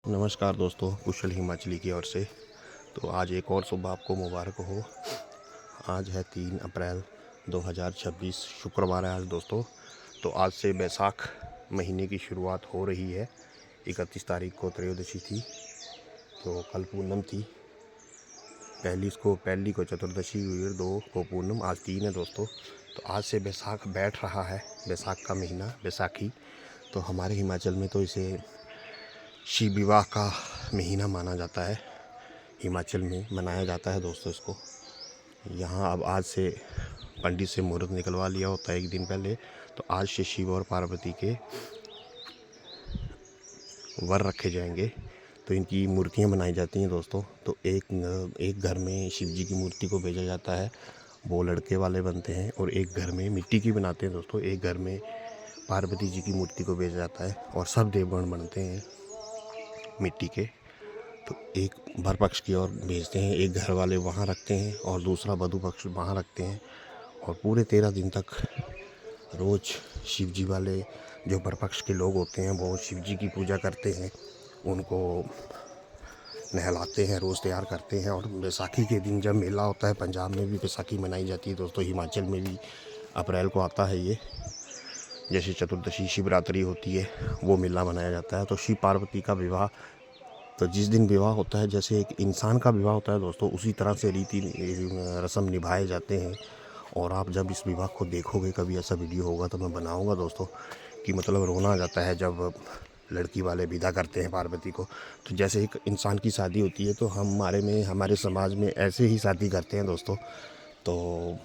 नमस्कार दोस्तों, कुशल हिमाचली की ओर से। तो आज एक और सुबह आपको मुबारक हो। आज है 3 अप्रैल 2026, शुक्रवार है आज दोस्तों। तो आज से बैसाख महीने की शुरुआत हो रही है। 31 तारीख को त्रयोदशी थी, तो कल पूनम थी। पहली को चतुर्दशी हुई और 2 को पूनम, आज 3 है दोस्तों। तो आज से बैसाख बैठ रहा है, बैसाख का महीना, बैसाखी। तो हमारे हिमाचल में तो इसे शिव विवाह का महीना माना जाता है। हिमाचल में मनाया जाता है दोस्तों इसको। यहाँ अब आज से पंडित से मुहूर्त निकलवा लिया होता है एक दिन पहले। तो आज से शिव और पार्वती के वर रखे जाएंगे। तो इनकी मूर्तियाँ बनाई जाती हैं दोस्तों। तो एक घर में शिव जी की मूर्ति को भेजा जाता है, वो लड़के वाले बनते हैं। और एक घर में मिट्टी की बनाते हैं दोस्तों। एक घर में पार्वती जी की मूर्ति को भेजा जाता है और सब देवगण बनते हैं मिट्टी के। तो एक वर पक्ष की ओर भेजते हैं, एक घर वाले वहाँ रखते हैं और दूसरा वधू पक्ष वहाँ रखते हैं। और पूरे 13 दिन तक रोज़ शिव जी वाले जो वर पक्ष के लोग होते हैं वो शिव जी की पूजा करते हैं, उनको नहलाते हैं, रोज़ तैयार करते हैं। और बैसाखी के दिन जब मेला होता है, पंजाब में भी बैसाखी मनाई जाती है दोस्तों, हिमाचल में भी अप्रैल को आता है ये। जैसे चतुर्दशी शिवरात्रि होती है, वो मेला मनाया जाता है। तो शिव पार्वती का विवाह, तो जिस दिन विवाह होता है, जैसे एक इंसान का विवाह होता है दोस्तों, उसी तरह से रीति रस्म निभाए जाते हैं। और आप जब इस विवाह को देखोगे, कभी ऐसा वीडियो होगा तो मैं बनाऊंगा दोस्तों, कि मतलब रोना आ जाता है जब लड़की वाले विदा करते हैं पार्वती को। तो जैसे एक इंसान की शादी होती है, तो हमारे समाज में ऐसे ही शादी करते हैं दोस्तों। तो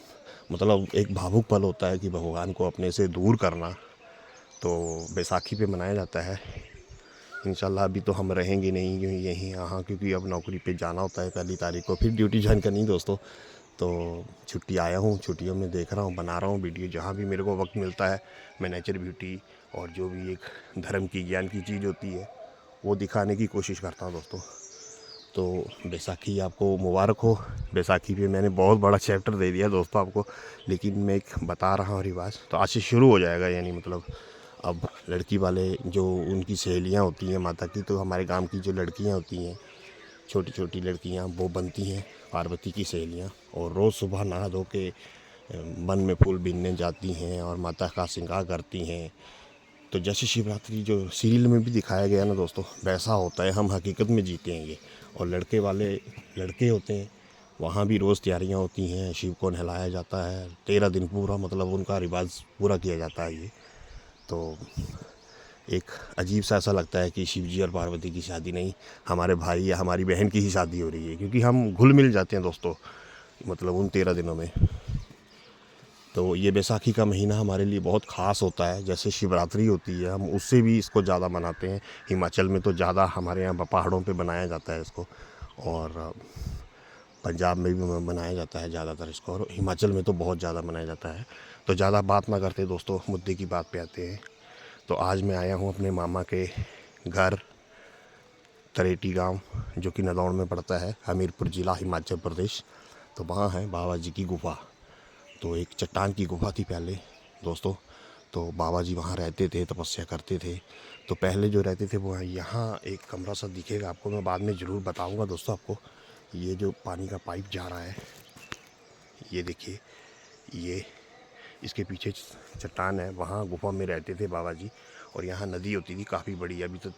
मतलब एक भावुक पल होता है कि भगवान को अपने से दूर करना, तो बैसाखी पे मनाया जाता है। इंशाल्लाह अभी तो हम रहेंगे नहीं यहीं यहाँ, क्योंकि अब नौकरी पे जाना होता है 1 तारीख को, फिर ड्यूटी ज्वाइन करनी दोस्तों। तो छुट्टी आया हूँ, छुट्टियों में देख रहा हूँ, बना रहा हूँ वीडियो। जहाँ भी मेरे को वक्त मिलता है, मैं नेचर ब्यूटी और जो भी एक धर्म की ज्ञान की चीज़ होती है वो दिखाने की कोशिश करता हूँ दोस्तों। तो बैसाखी आपको मुबारक हो। बैसाखी पे मैंने बहुत बड़ा चैप्टर दे दिया दोस्तों आपको, लेकिन मैं एक बता रहा हूँ रिवाज। तो आज से शुरू हो जाएगा, यानी मतलब अब लड़की वाले जो उनकी सहेलियाँ होती हैं माता की, तो हमारे गांव की जो लड़कियाँ होती हैं, छोटी छोटी लड़कियाँ, वो बनती हैं पार्वती की सहेलियाँ। और रोज़ सुबह नहा धो के वन में फूल बीनने जाती हैं और माता का श्रृंगार करती हैं। तो जैसे शिवरात्रि जो सीरियल में भी दिखाया गया ना दोस्तों, वैसा होता है, हम हकीकत में जीते हैं ये। और लड़के वाले लड़के होते हैं, वहाँ भी रोज़ तैयारियाँ होती हैं, शिव को नहलाया जाता है 13 दिन पूरा, मतलब उनका रिवाज पूरा किया जाता है ये। तो एक अजीब सा ऐसा लगता है कि शिव जी और पार्वती की शादी नहीं, हमारे भाई या हमारी बहन की ही शादी हो रही है, क्योंकि हम घुल मिल जाते हैं दोस्तों, मतलब उन 13 दिनों में। तो ये बैसाखी का महीना हमारे लिए बहुत ख़ास होता है। जैसे शिवरात्रि होती है, हम उससे भी इसको ज़्यादा मनाते हैं। हिमाचल में तो ज़्यादा, हमारे यहाँ पहाड़ों पे बनाया जाता है इसको, और पंजाब में भी मनाया जाता है ज़्यादातर इसको, और हिमाचल में तो बहुत ज़्यादा मनाया जाता है। तो ज़्यादा बात ना करते दोस्तों, मुद्दे की बात पे आते हैं। तो आज मैं आया हूँ अपने मामा के घर, तरेटी गांव, जो कि नदौड़ में पड़ता है, हमीरपुर ज़िला, हिमाचल प्रदेश। तो वहाँ है बाबा जी की गुफ़ा। तो एक चट्टान की गुफ़ा थी पहले दोस्तों। तो बाबा जी वहाँ रहते थे, तपस्या करते थे। तो पहले जो रहते थे वो यहाँ एक कमरा सा दिखेगा आपको, मैं बाद में ज़रूर बताऊँगा दोस्तों आपको। ये जो पानी का पाइप जा रहा है, ये देखिए, ये इसके पीछे चट्टान है, वहाँ गुफ़ा में रहते थे बाबा जी। और यहाँ नदी होती थी काफ़ी बड़ी, अभी तो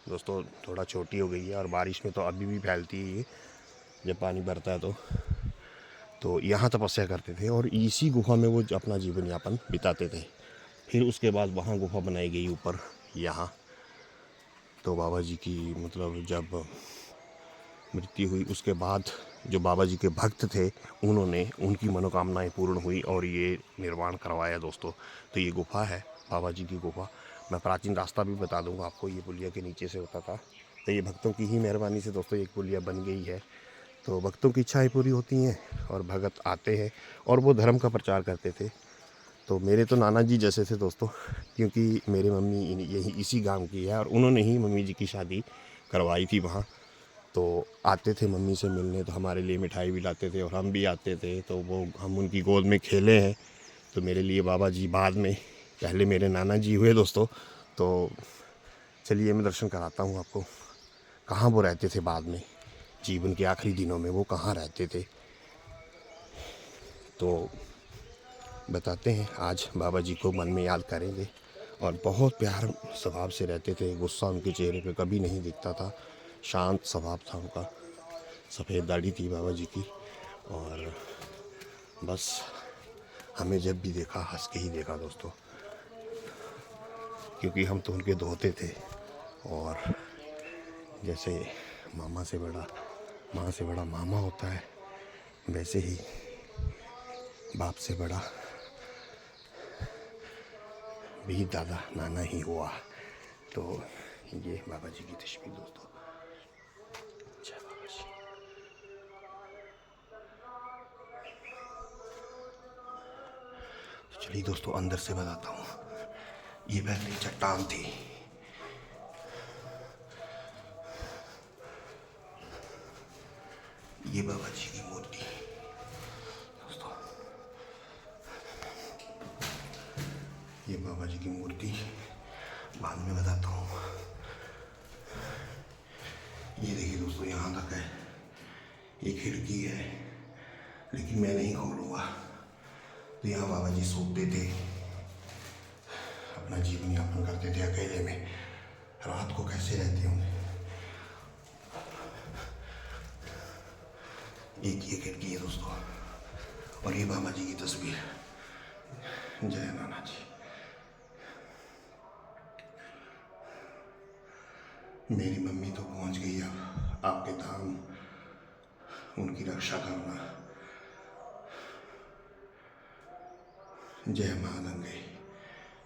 दोस्तों थोड़ा छोटी हो गई है, और बारिश में तो अभी भी फैलती है ये, जब पानी भरता है तो यहाँ तपस्या करते थे और इसी गुफ़ा में वो अपना जीवन यापन बिताते थे। फिर उसके बाद वहाँ गुफ़ा बनाई गई ऊपर यहाँ। तो बाबा जी की मतलब जब मृत्यु हुई, उसके बाद जो बाबा जी के भक्त थे, उन्होंने, उनकी मनोकामनाएं पूर्ण हुई और ये निर्माण करवाया दोस्तों। तो ये गुफ़ा है बाबा जी की गुफ़ा। मैं प्राचीन रास्ता भी बता दूंगा आपको, ये पुलिया के नीचे से होता था। तो ये भक्तों की ही मेहरबानी से दोस्तों एक पुलिया बन गई है। तो भक्तों की इच्छाएं पूरी होती हैं और भगत आते हैं और वो धर्म का प्रचार करते थे। तो मेरे तो नाना जी जैसे थे दोस्तों, क्योंकि मेरी मम्मी यही इसी गांव की है और उन्होंने ही मम्मी जी की शादी करवाई थी वहाँ। तो आते थे मम्मी से मिलने, तो हमारे लिए मिठाई भी लाते थे और हम भी आते थे। तो वो हम उनकी गोद में खेले हैं। तो मेरे लिए बाबा जी बाद में, पहले मेरे नाना जी हुए दोस्तों। तो चलिए मैं दर्शन कराता हूँ आपको। कहाँ वो रहते थे बाद में, जीवन के आखिरी दिनों में वो कहाँ रहते थे। तो बताते हैं, आज बाबा जी को मन में याद करेंगे। और बहुत प्यार स्वभाव से रहते थे, गुस्सा उनके चेहरे पे कभी नहीं दिखता था, शांत स्वभाव था उनका, सफ़ेद दाढ़ी थी बाबा जी की। और बस हमें जब भी देखा हंस के ही देखा दोस्तों, क्योंकि हम तो उनके दोहते थे। और जैसे मामा से बड़ा माँ से बड़ा मामा होता है, वैसे ही बाप से बड़ा भी दादा नाना ही हुआ। तो ये बाबा जी की तस्वीर दोस्तों। जय बाबा जी। तो चलिए दोस्तों अंदर से बताता हूँ। ये पहले चट्टान थी, ये बाबा जी की मूर्ति दोस्तों, ये बाबा जी की मूर्ति बाद में बताता हूँ। ये देखिए दोस्तों, यहाँ तक है, ये खिड़की है, लेकिन मैं नहीं खोलूँगा। तो यहाँ बाबा जी सोते थे, अपना जीवन यापन करते थे अकेले में। रात को कैसे रहते होंगे। एक ये खिड़की है दोस्तों, और ये बाबा जी की तस्वीर। जय नाना जी। मेरी मम्मी तो पहुंच गई अब आपके धाम, उनकी रक्षा करना। जय माँ गंगे,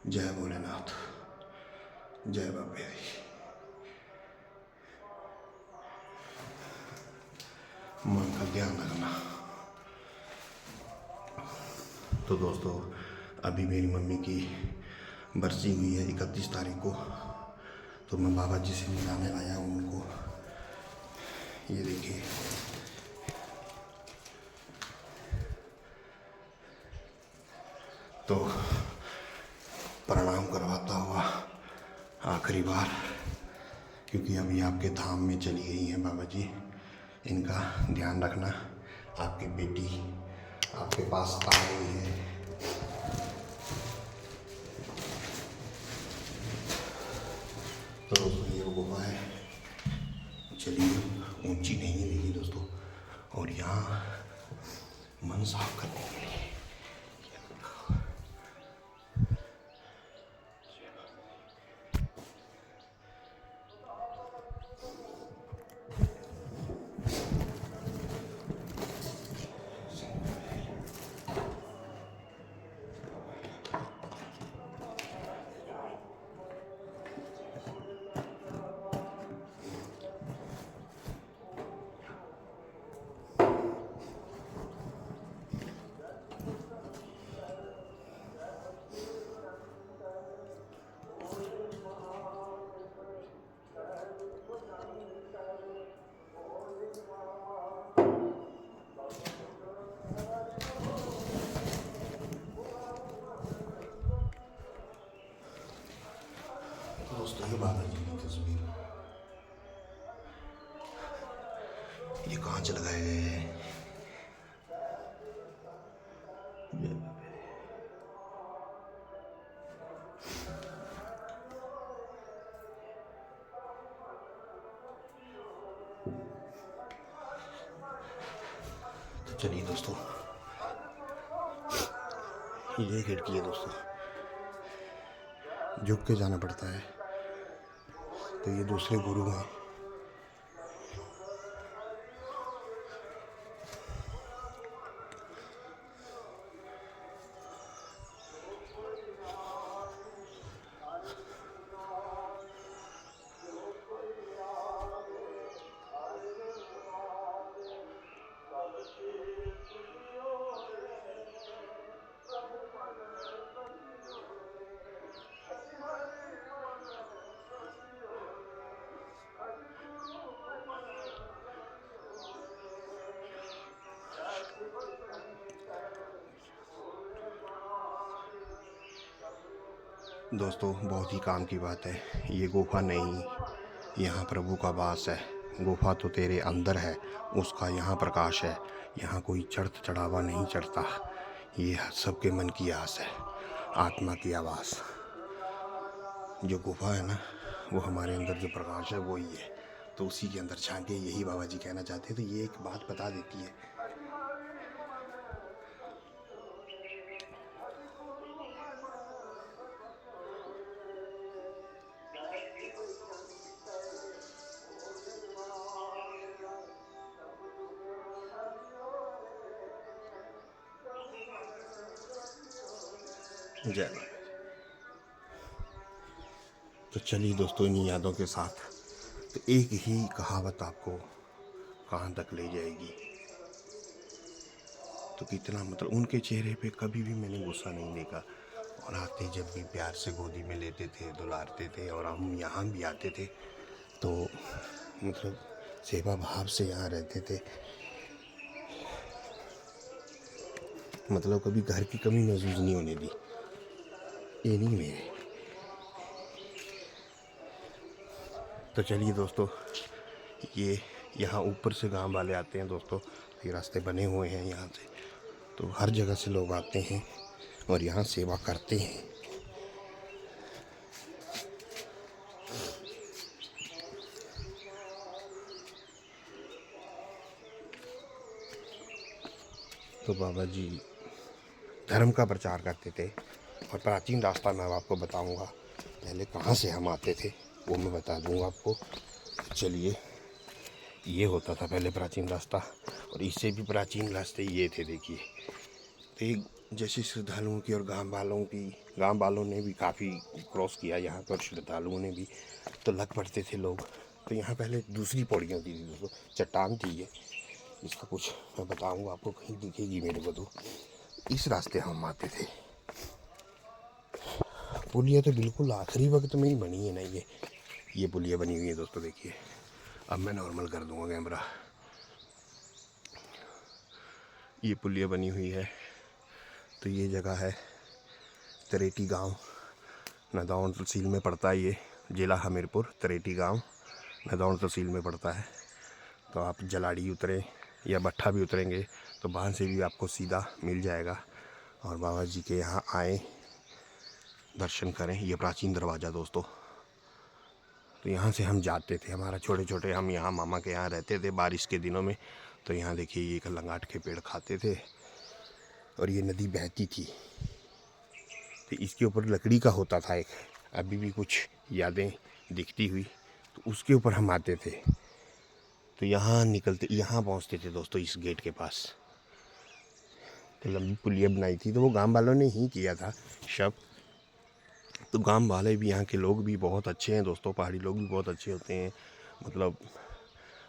जय भोलेनाथ, जय बाबे दी। माँ का ध्यान रखना। तो दोस्तों अभी मेरी मम्मी की बरसी हुई है 31 तारीख को, तो मैं बाबा जी से मिलाने आया हूँ उनको। ये देखिए, तो प्रणाम करवाता हुआ आखिरी बार, क्योंकि अभी आपके धाम में चली गई हैं बाबा जी। इनका ध्यान रखना। आपकी बेटी आपके पास आ गई है। तो दोस्तों ये गुफा है, चलिए ऊंची नहीं है देखिए दोस्तों। और यहाँ मन साफ करने के लिए दोस्तों, ये बाबा जी की तस्वीर, ये कांच लगाए गए हैं। तो चलिए दोस्तों, ये खिड़की है दोस्तों, झुक के जाना पड़ता है। तो ये दूसरे गुरु हैं। दोस्तों बहुत ही काम की बात है, ये गुफा नहीं, यहाँ प्रभु का वास है। गुफा तो तेरे अंदर है, उसका यहाँ प्रकाश है। यहाँ कोई चढ़त चढ़ावा नहीं चढ़ता। ये सबके मन की आस है, आत्मा की आवाज़। जो गुफा है ना, वो हमारे अंदर जो प्रकाश है वो ही है, तो उसी के अंदर झांके, यही बाबा जी कहना चाहते हैं। तो ये एक बात बता देती है। जय। तो चलिए दोस्तों, इन यादों के साथ तो एक ही कहावत आपको कहाँ तक ले जाएगी। तो कितना मतलब उनके चेहरे पे कभी भी मैंने गुस्सा नहीं देखा, और आते जब भी प्यार से गोदी में लेते थे, दुलारते थे, और हम यहाँ भी आते थे तो मतलब सेवा भाव से यहाँ रहते थे। मतलब कभी घर की कमी महसूस नहीं होने दी। ये नहीं मेरे। तो चलिए दोस्तों, ये यहाँ ऊपर से गांव वाले आते हैं दोस्तों। ये रास्ते बने हुए हैं यहाँ से, तो हर जगह से लोग आते हैं और यहाँ सेवा करते हैं। तो बाबा जी धर्म का प्रचार करते थे, और प्राचीन रास्ता मैं आपको बताऊंगा। पहले कहाँ से हम आते थे वो मैं बता दूंगा आपको। चलिए, ये होता था पहले प्राचीन रास्ता, और इससे भी प्राचीन रास्ते ये थे। देखिए, तो एक जैसे श्रद्धालुओं की और गांव वालों ने भी काफ़ी क्रॉस किया यहाँ पर, श्रद्धालुओं ने भी। तो लग पड़ते थे लोग। तो यहाँ पहले दूसरी पौड़ियाँ थी दोस्तों, चट्टान थी ये। इसका कुछ मैं बताऊंगा आपको, कहीं दिखेगी मेरे को। तो इस रास्ते हम आते थे। पुलिया तो बिल्कुल आखिरी वक्त में ही बनी है ना, ये पुलिया बनी हुई है दोस्तों। देखिए, अब मैं नॉर्मल कर दूंगा कैमरा। ये पुलिया बनी हुई है। तो ये जगह है तरेटी गांव, नदौन तहसील में पड़ता है। ये जिला हमीरपुर, तरेटी गांव नदौन तहसील में पड़ता है। तो आप जलाड़ी उतरें या भट्ठा भी उतरेंगे तो वहाँ से भी आपको सीधा मिल जाएगा। और बाबा जी के यहाँ आए, दर्शन करें। ये प्राचीन दरवाज़ा दोस्तों। तो यहाँ से हम जाते थे, हमारा छोटे छोटे हम यहाँ मामा के यहाँ रहते थे बारिश के दिनों में। तो यहाँ देखिए, ये कलंगाट के पेड़ खाते थे, और ये नदी बहती थी। तो इसके ऊपर लकड़ी का होता था एक, अभी भी कुछ यादें दिखती हुई। तो उसके ऊपर हम आते थे। तो यहाँ निकलते, यहाँ पहुँचते थे दोस्तों, इस गेट के पास। तो लंबी पुलिया बनाई थी, तो वो गांव वालों ने ही किया था शब। तो गांव वाले भी, यहाँ के लोग भी बहुत अच्छे हैं दोस्तों। पहाड़ी लोग भी बहुत अच्छे होते हैं, मतलब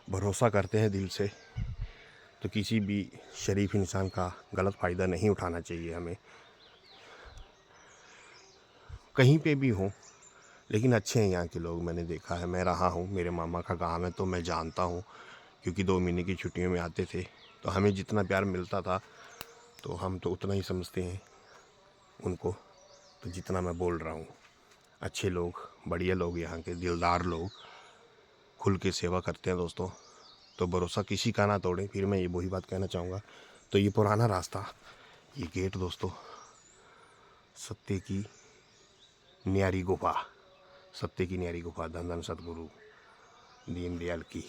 भरोसा करते हैं दिल से। तो किसी भी शरीफ इंसान का गलत फ़ायदा नहीं उठाना चाहिए हमें, कहीं पे भी हो। लेकिन अच्छे हैं यहाँ के लोग, मैंने देखा है। मैं रहा हूँ, मेरे मामा का गाँव है, तो मैं जानता हूँ। क्योंकि 2 महीने की छुट्टियों में आते थे, तो हमें जितना प्यार मिलता था तो हम तो उतना ही समझते हैं उनको। तो जितना मैं बोल रहा हूँ, अच्छे लोग, बढ़िया लोग, यहाँ के दिलदार लोग, खुल के सेवा करते हैं दोस्तों। तो भरोसा किसी का ना तोड़ें। फिर मैं ये वही बात कहना चाहूँगा। तो ये पुराना रास्ता, ये गेट दोस्तों, सत्य की न्यारी गुफा, सत्य की न्यारी गुफा, धन धन सतगुरु दीनदयाल की।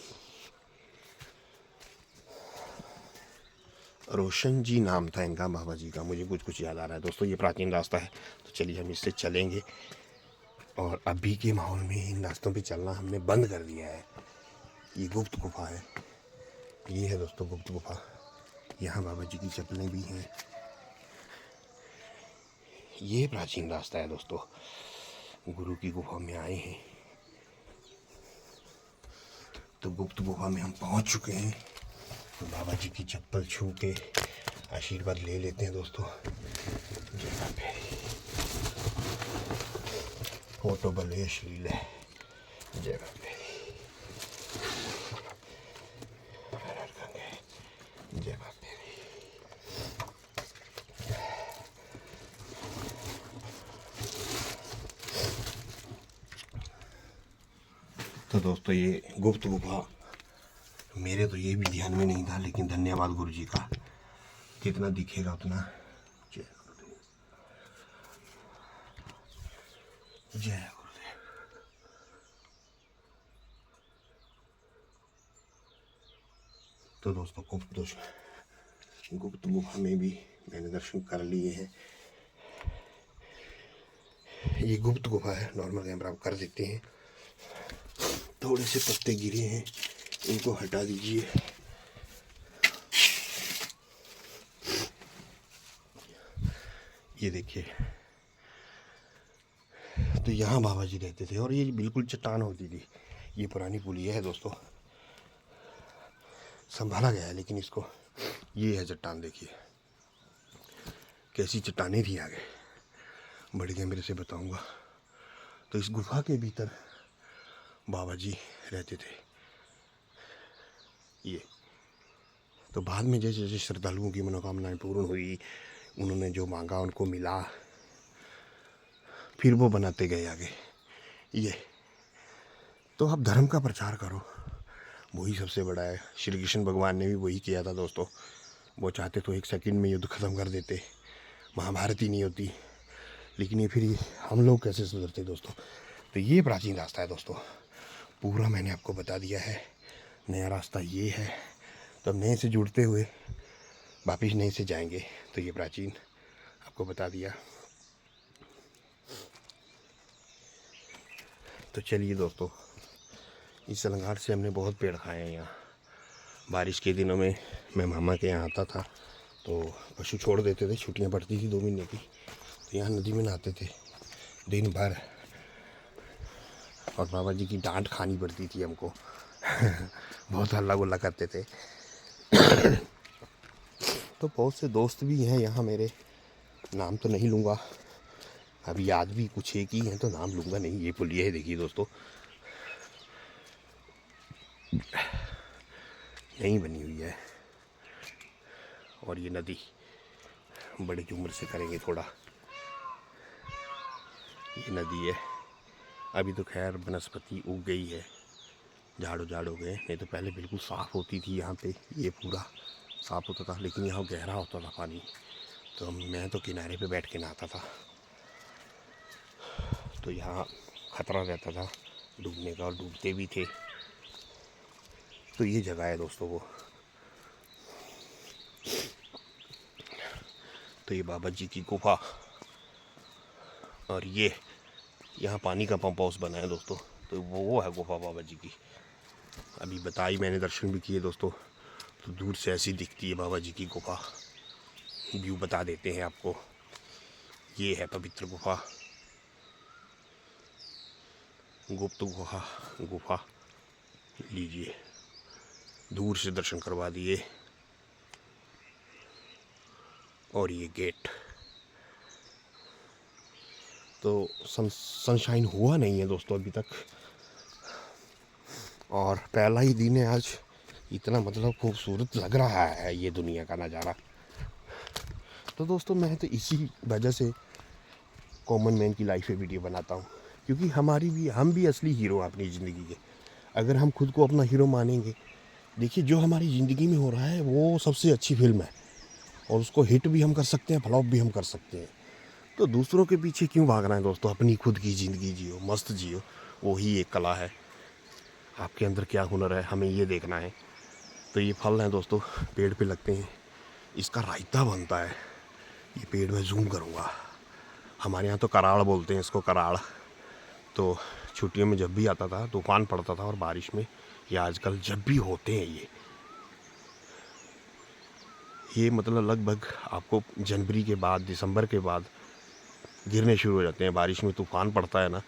रोशन जी नाम था इनका, बाबा जी का। मुझे कुछ कुछ याद आ रहा है दोस्तों। ये प्राचीन रास्ता है, तो चलिए हम इससे चलेंगे। और अभी के माहौल में इन रास्तों पे चलना हमने बंद कर दिया है। ये गुप्त गुफा है, ये है दोस्तों गुप्त गुफा। यहाँ बाबा जी की चप्पलें भी हैं। ये प्राचीन रास्ता है दोस्तों, गुरु की गुफा में आए हैं। तो गुप्त गुफा में हम पहुँच चुके हैं। तो बाबा जी की चप्पल छू के आशीर्वाद ले लेते हैं दोस्तों। जय बाबे, फोटो भले अश्लील है। जय बाबे, जय बाबे। तो दोस्तों ये गुप्त गुफा, मेरे तो ये भी ध्यान में नहीं था, लेकिन धन्यवाद गुरु जी का, जितना दिखेगा उतना। जय गुरुदेव, जय गुरुदेव। तो दोस्तों गुप्त गुफा में भी मैंने दर्शन कर लिए हैं। ये गुप्त गुफा है, नॉर्मल कैमरा आप कर देते हैं। थोड़े से पत्ते गिरे हैं, इनको हटा दीजिए। ये देखिए, तो यहाँ बाबा जी रहते थे और ये बिल्कुल चट्टान होती थी। ये पुरानी पुलिया है दोस्तों, संभाला गया है, लेकिन इसको, ये है चट्टान, देखिए कैसी चट्टानें थी आगे, बड़े कैमरे से बताऊंगा। तो इस गुफा के भीतर बाबा जी रहते थे। ये तो बाद में जैसे जैसे श्रद्धालुओं की मनोकामनाएं पूर्ण हुई, उन्होंने जो मांगा उनको मिला, फिर वो बनाते गए आगे। ये तो आप धर्म का प्रचार करो, वही सबसे बड़ा है। श्री कृष्ण भगवान ने भी वही किया था दोस्तों। वो चाहते तो 1 सेकंड में युद्ध खत्म कर देते, महाभारत ही नहीं होती। लेकिन ये फिर हम लोग कैसे सुधरते दोस्तों। तो ये प्राचीन रास्ता है दोस्तों, पूरा मैंने आपको बता दिया है। नया रास्ता ये है, तो अब नए से जुड़ते हुए वापिस नए से जाएंगे। तो ये प्राचीन आपको बता दिया। तो चलिए दोस्तों, इस सलंगार से हमने बहुत पेड़ खाए हैं यहाँ। बारिश के दिनों में मैं मामा के यहाँ आता था, तो पशु छोड़ देते थे, छुट्टियाँ पड़ती थी 2 महीने की, तो यहाँ नदी में नहाते थे दिन भर, और बाबा जी की डांट खानी पड़ती थी हमको। बहुत हल्ला गुल्ला करते थे। तो बहुत से दोस्त भी हैं यहाँ मेरे, नाम तो नहीं लूँगा, अभी याद भी कुछ एक ही हैं तो नाम लूँगा नहीं। ये पुलिया है, देखिए दोस्तों, नई बनी हुई है। और ये नदी बड़े जुम्र से करेंगे थोड़ा, ये नदी है। अभी तो खैर वनस्पति उग गई है, झाड़ हो गए, नहीं तो पहले बिल्कुल साफ़ होती थी यहाँ पे, ये पूरा साफ़ होता था, लेकिन यहाँ गहरा होता था पानी। तो मैं तो किनारे पे बैठ के नहाता था, तो यहाँ खतरा रहता था डूबने का, और डूबते भी थे। तो ये जगह है दोस्तों वो। तो ये बाबा जी की गुफा, और ये यहाँ पानी का पंप हाउस बना है दोस्तों। तो वो है गुफा बाबा जी की। अभी बताई मैंने, दर्शन भी किए दोस्तों। तो दूर से ऐसी दिखती है बाबा जी की गुफा। व्यू बता देते हैं आपको। ये है पवित्र गुफा, गुप्त गुफा लीजिए, दूर से दर्शन करवा दिए। और ये गेट तो सनशाइन हुआ नहीं है दोस्तों अभी तक, और पहला ही दिन है आज। इतना मतलब खूबसूरत लग रहा है ये दुनिया का नज़ारा। तो दोस्तों मैं तो इसी वजह से कॉमन मैन की लाइफ पे वीडियो बनाता हूँ, क्योंकि हम भी असली हीरो हैं अपनी ज़िंदगी के। अगर हम खुद को अपना हीरो मानेंगे, देखिए जो हमारी ज़िंदगी में हो रहा है वो सबसे अच्छी फिल्म है, और उसको हिट भी हम कर सकते हैं, फ्लॉप भी हम कर सकते हैं। तो दूसरों के पीछे क्यों भागना है दोस्तों, अपनी खुद की ज़िंदगी जियो, मस्त जियो, वही एक कला है। आपके अंदर क्या हुनर है, हमें ये देखना है। तो ये फल हैं दोस्तों, पेड़ पे लगते हैं, इसका रायता बनता है। ये पेड़ में जूम करूँगा, हमारे यहाँ तो कराड़ बोलते हैं इसको, कराड़। तो छुट्टियों में जब भी आता था, तूफान पड़ता था और बारिश में, या आजकल जब भी होते हैं ये मतलब लगभग आपको जनवरी के बाद, दिसंबर के बाद गिरने शुरू हो जाते हैं। बारिश में तूफान पड़ता है ना,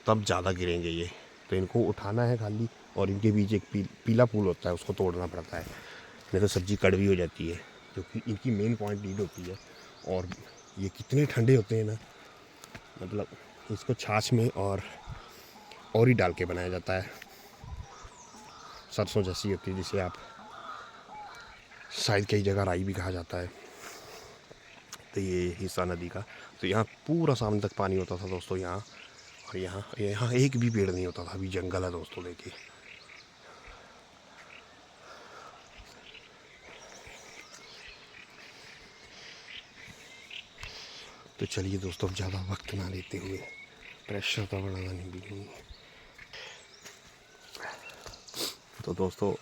तब ज़्यादा गिरेंगे ये। तो इनको उठाना है खाली, और इनके बीच एक पीला फूल होता है, उसको तोड़ना पड़ता है, नहीं तो सब्ज़ी कड़वी हो जाती है, जो कि इनकी मेन पॉइंट नीड होती है। और ये कितने ठंडे होते हैं ना, मतलब इसको छाछ में और ही डाल के बनाया जाता है। सरसों जैसी होती है, जिसे आप शायद कई जगह राई भी कहा जाता है। तो ये हिस्सा नदी का, तो यहाँ पूरा सामने तक पानी होता था दोस्तों यहाँ। और यहाँ एक भी पेड़ नहीं होता था, अभी जंगल है दोस्तों, देखिए तो चलिए दोस्तों, अब ज़्यादा वक्त ना लेते हुए, प्रेशर तो बढ़ाना नहीं भी। तो दोस्तों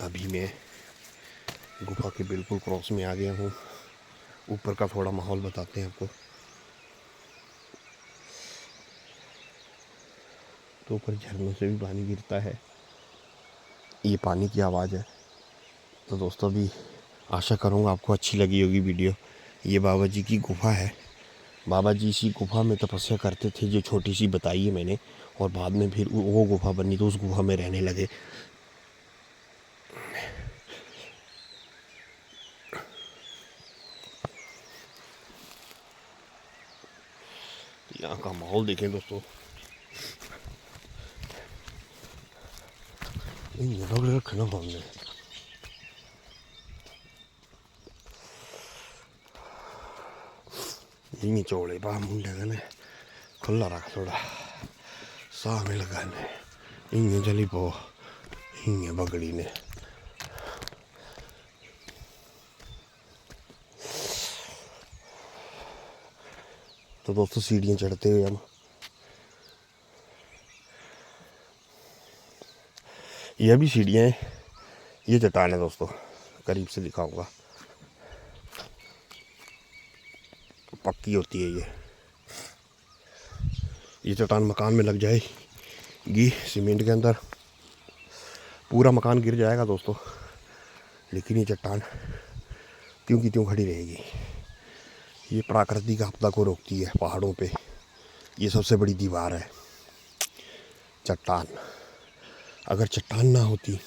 अभी मैं गुफा के बिल्कुल क्रॉस में आ गया हूँ। ऊपर का थोड़ा माहौल बताते हैं आपको। तो ऊपर झरनों से भी पानी गिरता है, ये पानी की आवाज़ है। तो दोस्तों अभी आशा करूँगा आपको अच्छी लगी होगी वीडियो। ये बाबा जी की गुफा है। बाबा जी इसी गुफा में तपस्या करते थे, जो छोटी सी बताई है मैंने, और बाद में फिर वो गुफा बनी तो उस गुफा में रहने लगे। यहाँ का माहौल देखें दोस्तों, रखना हमने ये चौड़े बा मुंडे ने खुला रख थोड़ा साह में लगाने इंगे चली पो इंगे बगड़ी ने। तो दोस्तों सीढ़ियाँ चढ़ते हुए हम, ये भी सीढ़ियाँ हैं, ये चट्टान है दोस्तों, करीब से दिखाऊंगा, पक्की होती है ये चट्टान मकान में लग जाएगी सीमेंट के अंदर, पूरा मकान गिर जाएगा दोस्तों, लेकिन ये चट्टान त्यों की त्यों खड़ी रहेगी। ये प्राकृतिक आपदा को रोकती है पहाड़ों पे। ये सबसे बड़ी दीवार है चट्टान। अगर चट्टान ना होती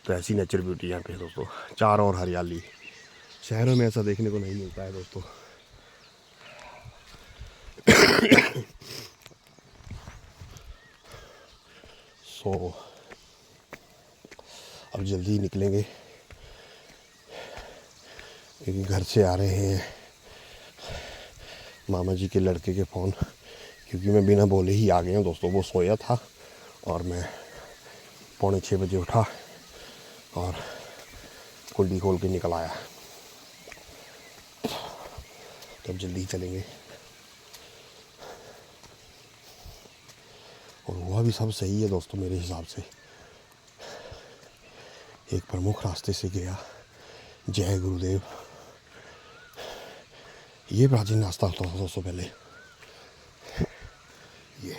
तो ऐसी नेचर ब्यूटी यहाँ पे दोस्तों, चारों ओर हरियाली। शहरों में ऐसा देखने को नहीं मिलता है दोस्तों। अब जल्दी निकलेंगे क्योंकि घर से आ रहे हैं मामा जी के लड़के के फ़ोन, क्योंकि मैं बिना बोले ही आ गया हूँ दोस्तों। वो सोया था और मैं 5:45 बजे उठा और कुंडी खोल के निकल आया। तब जल्दी चलेंगे, और हुआ भी सब सही है दोस्तों मेरे हिसाब से। एक प्रमुख रास्ते से गया, जय गुरुदेव। ये प्राचीन रास्ता होता था दोस्तों पहले, ये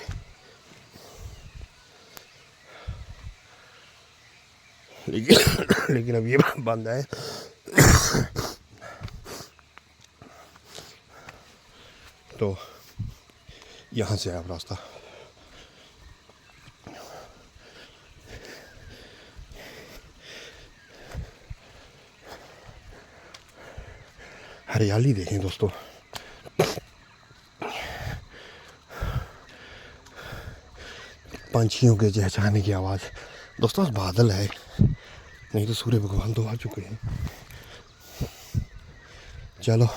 लेकिन अब ये बंद है। तो यहाँ से आया रास्ता। हरियाली देखें दोस्तों, पंछियों के चहचहाने की आवाज़। दोस्तों बादल है, नहीं तो सूर्य भगवान तो आ चुके हैं। चलो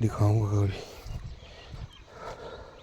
दिखाऊंगा कभी।